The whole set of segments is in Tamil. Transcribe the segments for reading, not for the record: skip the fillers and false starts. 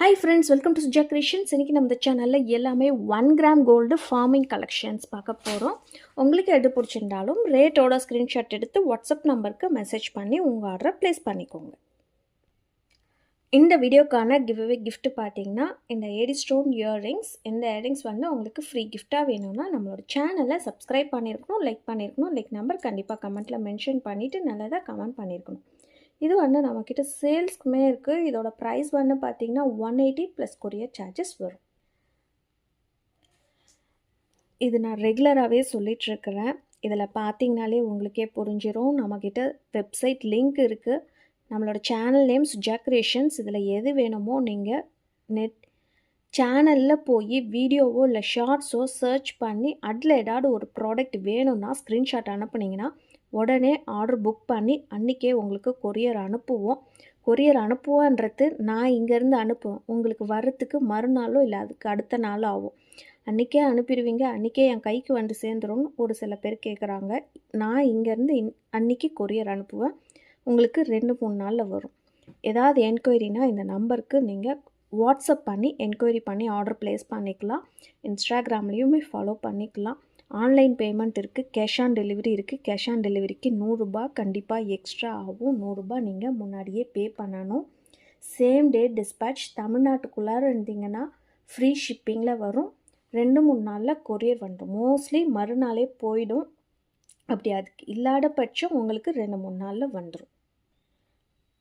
Hi friends, welcome to Suja Creations. இன்னைக்கு நம்ம சேனல்ல எல்லாமே 1 கிராம் கோல்டு ஃபார்மிங் கலெக்ஷன்ஸ் பார்க்க போறோம். உங்களுக்கு எது பிடிச்சிருந்தாலும் ரேட்டோட ஸ்கிரீன்ஷாட் எடுத்து வாட்ஸ்அப் நம்பருக்கு மெசேஜ் பண்ணி உங்க ஆர்டரை பிளேஸ் பண்ணிக்கோங்க. இந்த வீடியோக்கான கிவ்அவே gift பார்த்தீங்கன்னா இந்த ஏடி ஸ்டோன் இயரிங்ஸ். இந்த இயரிங்ஸ் வந்து உங்களுக்கு ஃப்ரீ கிஃப்டா வேணும்னா நம்மளோட சேனலை சப்ஸ்கிரைப் பண்ணிருக்கணும், லைக் பண்ணிருக்கணும். லைக் நம்பர் கண்டிப்பா கமெண்ட்ல மென்ஷன் பண்ணிட்டு நல்லதா கமெண்ட் பண்ணிருக்கணும். இது வந்து நம்மக்கிட்ட சேல்ஸ்க்குமே இருக்குது. இதோட ப்ரைஸ் வந்து பார்த்தீங்கன்னா 180 ப்ளஸ் கொரியர் சார்ஜஸ் வரும். இது நான் ரெகுலராகவே சொல்லிகிட்ருக்கிறேன். இதில் பார்த்தீங்கனாலே உங்களுக்கே புரிஞ்சிடும். நம்மக்கிட்ட வெப்சைட் லிங்க் இருக்குது. நம்மளோட சேனல் நேம் சுஜா கிரியேஷன்ஸ். இதில் எது வேணுமோ நீங்கள் நெட் சேனலில் போய் வீடியோவோ இல்லை ஷார்ட்ஸோ சர்ச் பண்ணி அதில் ஏதாவது ஒரு ப்ராடக்ட் வேணும்னா ஸ்க்ரீன்ஷாட் அனுப்புனீங்கன்னா உடனே ஆர்டர் புக் பண்ணி அன்றைக்கே உங்களுக்கு கொரியர் அனுப்புவோம். கொரியர் அனுப்புவோன்றது நான் இங்கேருந்து அனுப்புவேன். உங்களுக்கு வர்றதுக்கு மறுநாளோ இல்லை அதுக்கு அடுத்த நாளோ ஆகும். அன்றைக்கே அனுப்பிடுவீங்க, அன்றைக்கே என் கைக்கு வந்து சேர்ந்துரும்னு ஒரு சில பேர் கேட்குறாங்க. நான் இங்கேருந்து அன்றைக்கி கொரியர் அனுப்புவேன். உங்களுக்கு 2-3 நாளில் வரும். ஏதாவது என்கொயரினா இந்த நம்பருக்கு நீங்கள் வாட்ஸ்அப் பண்ணி என்கொயரி பண்ணி ஆர்டர் ப்ளேஸ் பண்ணிக்கலாம். இன்ஸ்டாகிராம்லேயுமே ஃபாலோ பண்ணிக்கலாம். ஆன்லைன் பேமெண்ட் இருக்குது, கேஷ் ஆன் டெலிவரி இருக்குது. கேஷ் ஆன் டெலிவரிக்கு 100 ரூபாய் கண்டிப்பாக எக்ஸ்ட்ரா ஆகும். 100 ரூபாய் நீங்கள் முன்னாடியே பே பண்ணணும். Same day dispatch. தமிழ்நாட்டுக்குள்ளார இருந்தீங்கன்னா ஃப்ரீ ஷிப்பிங்கில் வரும். 2-3 நாளில் கொரியர் வந்துடும். மோஸ்ட்லி மறுநாளே போயிடும். அப்படி அதுக்கு இல்லாத பட்சம் உங்களுக்கு 2-3 நாளில் வந்துடும்.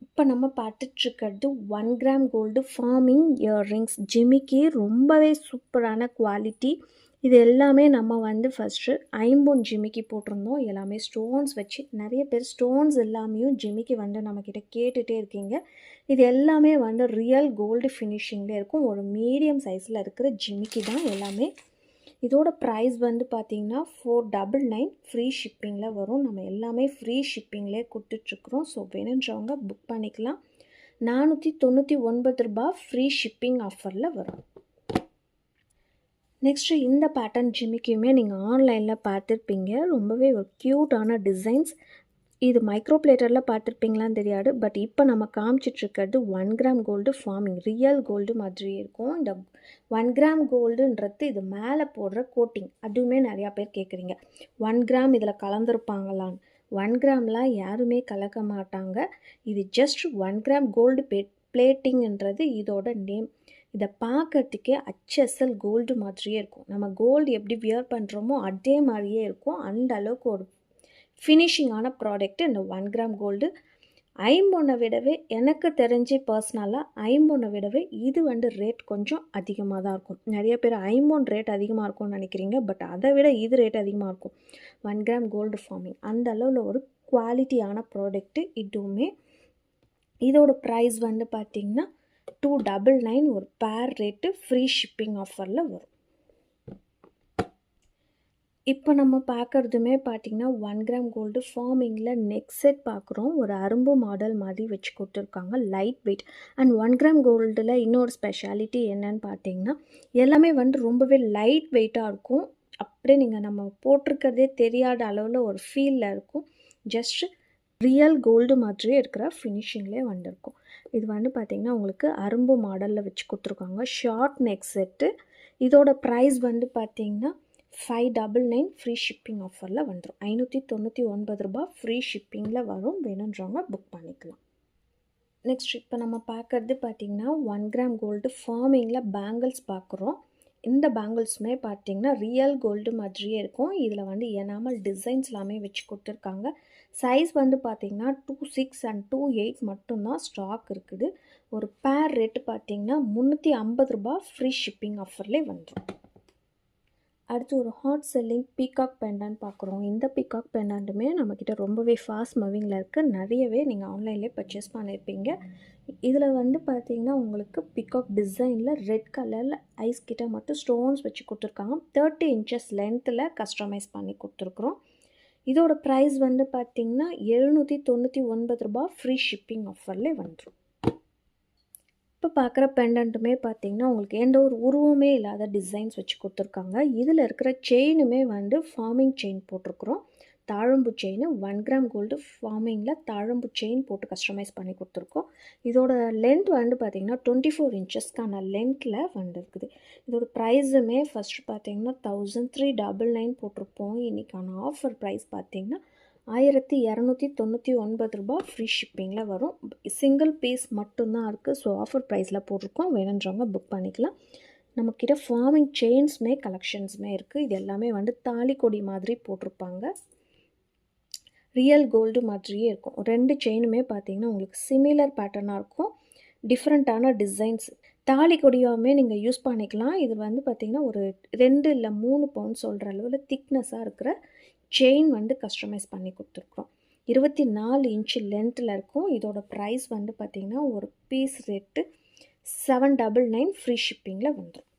இப்போ நம்ம பார்த்துட்ருக்கிறது 1 கிராம் கோல்டு ஃபார்மிங் இயர்ரிங்ஸ். ஜிமிக்கி ரொம்பவே சூப்பரான குவாலிட்டி. இது எல்லாமே நம்ம வந்து ஃபஸ்ட்டு ஐம்பொன் ஜிமிக்கி போட்டிருந்தோம். எல்லாமே ஸ்டோன்ஸ் வச்சு. நிறைய பேர் ஸ்டோன்ஸ் எல்லாமேயும் ஜிமிக்கி வந்து நம்மக்கிட்ட கேட்டுகிட்டே இருக்கீங்க. இது எல்லாமே வந்து ரியல் கோல்டு ஃபினிஷிங்கில் இருக்கும். ஒரு மீடியம் சைஸில் இருக்கிற ஜிமிக்கி தான் எல்லாமே. இதோட ப்ரைஸ் வந்து பார்த்திங்கன்னா 499 ஃப்ரீ ஷிப்பிங்கில் வரும். நம்ம எல்லாமே ஃப்ரீ ஷிப்பிங்லேயே கொடுத்துட்ருக்குறோம். ஸோ வேணுன்றவங்க புக் பண்ணிக்கலாம். 499 ரூபாய் ஃப்ரீ ஷிப்பிங் ஆஃபரில் வரும். நெக்ஸ்ட்டு இந்த பேட்டர்ன் ஜிமிக்கியுமே நீங்கள் ஆன்லைனில் பார்த்துருப்பீங்க. ரொம்பவே ஒரு க்யூட்டான டிசைன்ஸ். இது மைக்ரோ பிளேட்டரில் பார்த்துருப்பீங்களான்னு தெரியாது. பட் இப்போ நம்ம காமிச்சிட்ருக்கிறது 1 gram gold forming. Real gold மாதிரி இருக்கும். இந்த 1 கிராம் கோல்டுன்றது இது மேலே போடுற கோட்டிங். அதுவுமே நிறையா பேர் கேட்குறீங்க 1 கிராம் இதில் கலந்துருப்பாங்களான்னு. 1 கிராம்லாம் யாருமே கலக்க மாட்டாங்க. இது ஜஸ்ட் 1 கிராம் கோல்டு பிளேட்டிங்ன்றது இதோட நேம். இதை பார்க்கறதுக்கே HSL கோல்டு மாதிரியே இருக்கும். நம்ம கோல்டு எப்படி வியர் பண்ணுறோமோ அதே மாதிரியே இருக்கும். அந்த அளவுக்கு ஒரு ஃபினிஷிங்கான ப்ராடக்ட்டு இந்த 1 கிராம் கோல்டு. ஐம்பொன்னை விடவே எனக்கு தெரிஞ்சு பர்சனலாக ஐம்பொன்னை விடவே இது வந்து ரேட் கொஞ்சம் அதிகமாக தான் இருக்கும். நிறைய பேர் ஐம்பொன் ரேட் அதிகமாக இருக்கும்னு நினைக்கிறீங்க. பட் அதை விட இது ரேட் அதிகமாக இருக்கும். 1 கிராம் கோல்டு ஃபார்மிங் அந்த அளவில் ஒரு குவாலிட்டியான ப்ராடக்ட்டு இதுவுமே. இதோட ப்ரைஸ் வந்து பார்த்திங்கன்னா 299 ஒரு பேர் ரேட்டு ஃப்ரீ ஷிப்பிங் ஆஃபரில் வரும். இப்போ நம்ம பார்க்குறதுமே பார்த்திங்கன்னா 1 கிராம் கோல்டு ஃபார்மிங்கில் நெக் செட் பார்க்குறோம். ஒரு அரும்பு மாடல் மாதிரி வச்சு கொடுத்துருக்காங்க. Light weight. அண்ட் 1 கிராம் கோல்டில் இன்னொரு ஸ்பெஷாலிட்டி என்னன்னு பார்த்தீங்கன்னா எல்லாமே வந்து ரொம்பவே லைட் வெயிட்டாக இருக்கும். அப்படியே நீங்கள் நம்ம போட்டிருக்கிறதே தெரியாத அளவில் ஒரு ஃபீலில் இருக்கும். ஜஸ்ட்டு ரியல் கோல்டு மாதிரியே இருக்கிற ஃபினிஷிங்லேயே வந்திருக்கும். இது வந்து பார்த்திங்கன்னா உங்களுக்கு அரும்பு மாடலில் வச்சு கொடுத்துருக்காங்க. Short neck set. இதோட ப்ரைஸ் வந்து பார்த்திங்கன்னா 599 ஃப்ரீ ஷிப்பிங் ஆஃபரில் வந்துடும். 599 ரூபாய் ஃப்ரீ ஷிப்பிங்கில் வரும். வேணுன்றவங்க புக் பண்ணிக்கலாம். நெக்ஸ்ட் இப்போ நம்ம பார்க்குறது பார்த்திங்கன்னா 1 கிராம் கோல்டு ஃபார்மிங்கில் பேங்கிள்ஸ் பார்க்குறோம். இந்த பேங்கிள்ஸுமே பார்த்திங்கன்னா ரியல் கோல்டு மாதிரியே இருக்கும். இதில் வந்து எனாமல் டிசைன்ஸ் எல்லாமே வச்சு கொடுத்துருக்காங்க. சைஸ் வந்து பார்த்திங்கன்னா 26 அண்ட் 28 மட்டும்தான் ஸ்டாக் இருக்குது. ஒரு பேர் ரேட்டு பார்த்திங்கன்னா 350 ரூபாய் ஃப்ரீ ஷிப்பிங் ஆஃபர்லேயே வந்துடும். அடுத்து ஒரு ஹாட் செல்லிங் பீகாக் பெண்டான்ட் பார்க்குறோம். இந்த பீகாக் பெண்டான்ட்டுமே நம்மக்கிட்ட ரொம்பவே ஃபாஸ்ட் மூவிங்கில் இருக்குது. நிறையவே நீங்கள் ஆன்லைன்லேயே பர்ச்சேஸ் பண்ணியிருப்பீங்க. இதில் வந்து பார்த்திங்கன்னா உங்களுக்கு பீகாக் டிசைனில் ரெட் கலரில் ஐஸ் கிட்ட மட்டும் ஸ்டோன்ஸ் வச்சு கொடுத்துருக்காங்க. 30 இன்ச்சஸ் லென்த்தில் கஸ்டமைஸ் பண்ணி கொடுத்துருக்குறோம். இதோட ப்ரைஸ் வந்து பார்த்திங்கன்னா 799 ரூபாய் ஃப்ரீ ஷிப்பிங் ஆஃபர்லேயே வந்துடும். இப்போ பார்க்குற பெண்டன்ட்டுமே பார்த்திங்கன்னா உங்களுக்கு எந்த ஒரு உருவமே இல்லாத டிசைன்ஸ் வச்சு கொடுத்துருக்காங்க. இதில் இருக்கிற செயினுமே வந்து ஃபார்மிங் செயின் போட்டிருக்குறோம். தாழம்பு செயின் 1 கிராம் கோல்டு ஃபார்மிங்கில் தாழம்பு செயின் போட்டு கஸ்டமைஸ் பண்ணி கொடுத்துருக்கோம். இதோட லென்த் வந்து பார்த்திங்கன்னா 24 இன்ச்சஸ்க்கான லென்த்தில் வந்துருக்குது. இதோட ப்ரைஸுமே ஃபஸ்ட்டு பார்த்திங்கன்னா 1399 போட்டிருப்போம். இன்றைக்கான ஆஃபர் ப்ரைஸ் பார்த்திங்கன்னா 1299 ரூபா ஃப்ரீ ஷிப்பிங்கில் வரும். சிங்கிள் பீஸ் மட்டும்தான் இருக்குது. ஸோ ஆஃபர் ப்ரைஸில் போட்டிருக்கோம். வேணுன்றவங்க புக் பண்ணிக்கலாம். நம்மக்கிட்ட ஃபார்மிங் செயின்ஸுமே கலெக்ஷன்ஸுமே இருக்குது. இது எல்லாமே வந்து தாலி கொடி மாதிரி போட்டிருப்பாங்க. ரியல் கோல்டு மாதிரியே இருக்கும். 2 செயினுமே பார்த்திங்கன்னா உங்களுக்கு சிமிலர் பேட்டர்னாக இருக்கும். டிஃப்ரெண்ட்டான டிசைன்ஸ். தாலி கொடியாகவுமே நீங்கள் யூஸ் பண்ணிக்கலாம். இது வந்து பார்த்திங்கன்னா ஒரு 2 இல்லை 3 பவுண்ட் சொல்கிற அளவில் திக்னஸாக இருக்கிற செயின் வந்து கஸ்டமைஸ் பண்ணி கொடுத்துருக்குறோம். 24 இன்ச்சு லென்த்தில் இருக்கும். இதோட ப்ரைஸ் வந்து பார்த்திங்கன்னா ஒரு பீஸ் ரேட்டு 799 ஃப்ரீ ஷிப்பிங்கில் வந்துடும்.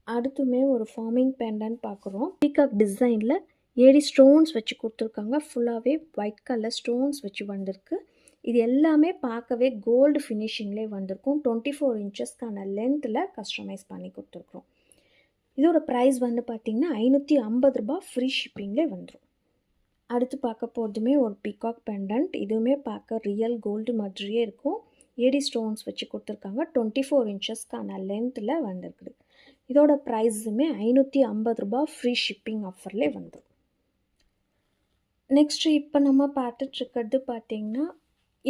அடுத்துமே ஒரு ஃபார்மிங் பெண்டன்ட் பார்க்குறோம். பீகாக் டிசைனில் ஏடி ஸ்டோன்ஸ் வச்சு கொடுத்துருக்காங்க. ஃபுல்லாகவே ஒயிட் கலர் ஸ்டோன்ஸ் வச்சு வந்திருக்கு. இது எல்லாமே பார்க்கவே கோல்டு ஃபினிஷிங்லேயே வந்திருக்கும். 24 இன்ச்சஸ்க்கான லென்த்தில் கஸ்டமைஸ் பண்ணி கொடுத்துருக்குறோம். இதோட ப்ரைஸ் வந்து பார்த்திங்கன்னா 550 ரூபா ஃப்ரீ ஷிப்பிங்லேயே வந்துடும். அடுத்து பார்க்க போகிறதுமே ஒரு பீகாக் பெண்டன்ட். இதுவுமே பார்க்க ரியல் கோல்டு மாதிரியே இருக்கும். ஏடி ஸ்டோன்ஸ் வச்சு கொடுத்துருக்காங்க. 24 இன்ச்சஸ்க்கான லென்த்தில் வந்திருக்குது. இதோட ப்ரைஸுமே 550 ரூபா ஃப்ரீ ஷிப்பிங் ஆஃபர்லேயே வந்துடும். நெக்ஸ்ட்டு இப்போ நம்ம பார்த்துட்ருக்கிறது பார்த்திங்கன்னா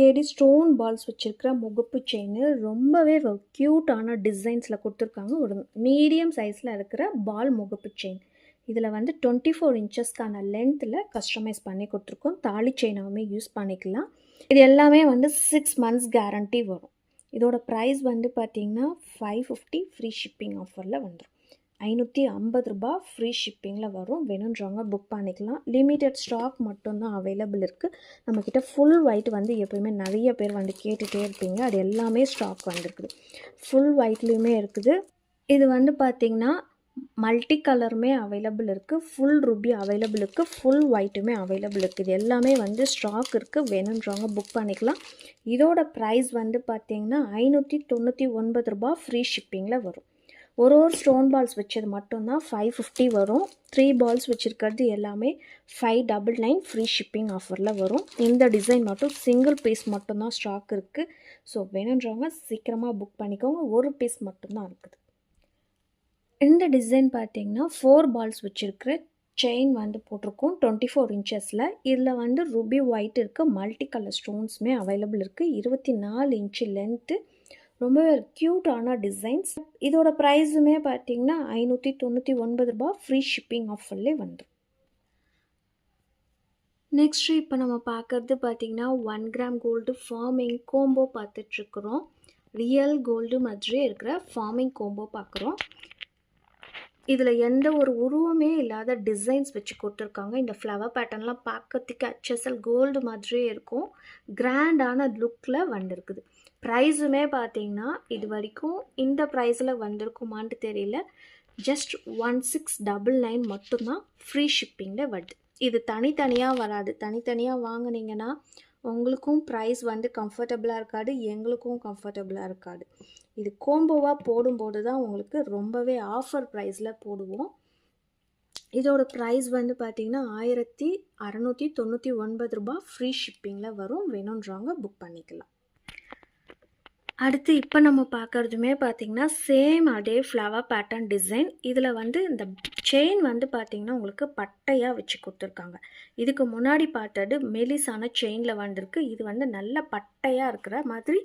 ஏடி ஸ்டோன் பால்ஸ் வச்சுருக்கிற முகப்பு செயின். ரொம்பவே க்யூட்டான டிசைன்ஸில் கொடுத்துருக்காங்க. ஒரு மீடியம் சைஸில் இருக்கிற பால் முகப்பு செயின். இதில் வந்து 24 இன்ச்சஸ்க்கான லென்த்தில் கஸ்டமைஸ் பண்ணி கொடுத்துருக்கோம். தாலி செயினாகவுமே யூஸ் பண்ணிக்கலாம். இது எல்லாமே வந்து 6 மந்த்ஸ் கேரண்டி வரும். இதோட ப்ரைஸ் வந்து பார்த்திங்கன்னா 550 ஃப்ரீ ஷிப்பிங் ஆஃபரில் வந்துடும். 550 ரூபா ஃப்ரீ ஷிப்பிங்கில் வரும். வேணுன்றவங்க புக் பண்ணிக்கலாம். லிமிட்டட் ஸ்டாக் மட்டும்தான் அவைலபிள் இருக்குது. நம்மக்கிட்ட ஃபுல் ஒயிட் வந்து எப்போயுமே நிறைய பேர் வந்து கேட்டுகிட்டே இருப்பீங்க. அது எல்லாமே ஸ்டாக் வந்துருக்குது. ஃபுல் ஒயிட்லேயுமே இருக்குது. இது வந்து பார்த்திங்கன்னா மல்டி கலருமே அவைலபிள் இருக்குது. ஃபுல் ரூபி அவைலபிள் இருக்குது. ஃபுல் ஒயிட்டுமே அவைலபிள் இருக்குது. இது எல்லாமே வந்து ஸ்டாக் இருக்குது. வேணுன்றவங்க புக் பண்ணிக்கலாம். இதோட ப்ரைஸ் வந்து பார்த்திங்கன்னா 599 ரூபா ஃப்ரீ ஷிப்பிங்கில் வரும். ஒரு ஸ்டோன் பால்ஸ் வச்சது மட்டும்தான் 550 வரும். 3 பால்ஸ் வச்சுருக்கிறது எல்லாமே 599 ஃப்ரீ ஷிப்பிங் ஆஃபரில் வரும். இந்த டிசைன் மட்டும் சிங்கிள் பீஸ் மட்டும்தான் ஸ்டாக் இருக்குது. ஸோ வேணுன்றவங்க சீக்கிரமாக புக் பண்ணிக்கோங்க. ஒரு பீஸ் மட்டும்தான் இருக்குது. இந்த டிசைன் பார்த்திங்கன்னா 4 பால்ஸ் வச்சுருக்கிற செயின் வந்து போட்டிருக்கோம் 24 இன்ச்சஸில். இதில் வந்து ரூபி ஒயிட் இருக்குது. மல்டி கலர் ஸ்டோன்ஸுமே அவைலபிள் இருக்குது. 24 இன்ச்சு லென்த்து. ரொம்ப க்யூட்டான டிசைன்ஸ். இதோட ப்ரைஸுமே பார்த்திங்கன்னா 599 ரூபா ஃப்ரீ ஷிப்பிங் ஆஃபர்லேயே வந்துடும். நெக்ஸ்ட்டு இப்போ நம்ம பார்க்குறது பார்த்திங்கன்னா 1 கிராம் கோல்டு ஃபார்மிங் கோம்போ பார்த்துட்ருக்குறோம். ரியல் கோல்டு மாதிரியே இருக்கிற ஃபார்மிங் கோம்போ பார்க்குறோம். இதில் எந்த ஒரு உருவமே இல்லாத டிசைன்ஸ் வச்சு கொடுத்துருக்காங்க. இந்த ஃப்ளவர் பேட்டர்ன்லாம் பார்க்கறதுக்கு HSL கோல்டு மாதிரியே இருக்கும். கிராண்டான லுக்கில் வந்திருக்குது. ப்ரைஸுமே பார்த்திங்கன்னா இது வரைக்கும் இந்த ப்ரைஸில் வந்திருக்குமான்ட்டு தெரியல. ஜஸ்ட் 1699 மட்டும்தான் ஃப்ரீ ஷிப்பிங்கில் வருது. இது தனித்தனியாக வராது. தனித்தனியாக வாங்கினீங்கன்னா உங்களுக்கும் ப்ரைஸ் வந்து கம்ஃபர்டபுளாக இருக்காது, எங்களுக்கும் கம்ஃபர்டபுளாக இருக்காது. இது கோம்போவாக போடும்போது தான் உங்களுக்கு ரொம்பவே ஆஃபர் ப்ரைஸில் போடுவோம். இதோட ப்ரைஸ் வந்து பார்த்திங்கன்னா 1699 ரூபா ஃப்ரீ ஷிப்பிங்கில் வரும். வேணுன்றவங்க புக் பண்ணிக்கலாம். அடுத்து இப்போ நம்ம பார்க்குறதுமே பார்த்திங்கன்னா சேம் அதே ஃப்ளவர் பேட்டர்ன் டிசைன். இதில் வந்து இந்த செயின் வந்து பார்த்திங்கன்னா உங்களுக்கு பட்டையாக வச்சு கொடுத்துருக்காங்க. இதுக்கு முன்னாடி பார்த்தது மெலிசான செயினில் வந்திருக்கு. இது வந்து நல்ல பட்டையாக இருக்கிற மாதிரி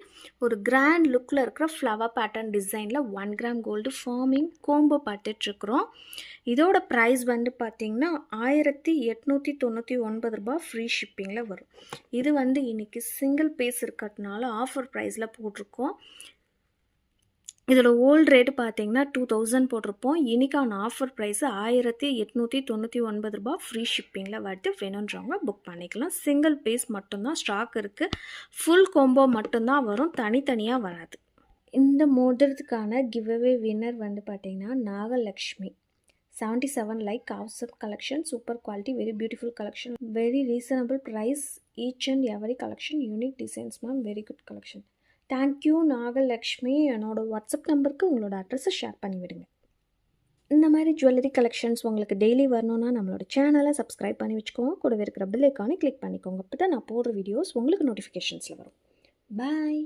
ஒரு கிராண்ட் லுக்கில் இருக்கிற ஃப்ளவர் பேட்டர்ன் டிசைனில் 1 கிராம் கோல்டு ஃபார்மிங் கோம்போ பார்த்துட்ருக்குறோம். இதோட ப்ரைஸ் வந்து பார்த்திங்கன்னா 1899 ரூபா ஃப்ரீ ஷிப்பிங்கில் வரும். இது வந்து இன்றைக்கி சிங்கிள் பீஸ் இருக்கிறதுனால ஆஃபர் ப்ரைஸில் போட்டிருக்கோம். இதோட ஓல்டு ரேட்டு பார்த்தீங்கன்னா 2000 போட்டிருப்போம். இன்றைக்கான ஆஃபர் ப்ரைஸு 1899 ரூபா ஃப்ரீ ஷிப்பிங்கில் வருது. வேணுன்றவங்க புக் பண்ணிக்கலாம். சிங்கிள் பீஸ் மட்டும்தான் ஸ்டாக் இருக்குது. ஃபுல் கோம்போ மட்டும்தான் வரும், தனித்தனியாக வராது. இந்த மோதிரத்துக்கான கிவ்அவே வின்னர் வந்து பார்த்திங்கன்னா நாகலக்ஷ்மி. 77 லைக் காவ்சப் collection, super quality, very beautiful collection, very reasonable price, each and every collection, unique designs ma'am, very good collection. Thank you Nagalakshmi. என்னோடய வாட்ஸ்அப் நம்பருக்கு உங்களோட அட்ரஸை ஷேர் பண்ணிவிடுங்க. இந்த மாதிரி ஜுவல்லரி கலெக்ஷன்ஸ் உங்களுக்கு டெய்லி வரணும்னா நம்மளோட சேனலை சப்ஸ்கிரைப் பண்ணி வச்சுக்கோங்க. கூடவே இருக்கிற பெல் ஐக்கானை கிளிக் பண்ணிக்கோங்க. அப்போ தான் நான் போடுற வீடியோஸ் உங்களுக்கு நோட்டிஃபிகேஷன்ஸில் வரும். பாய்.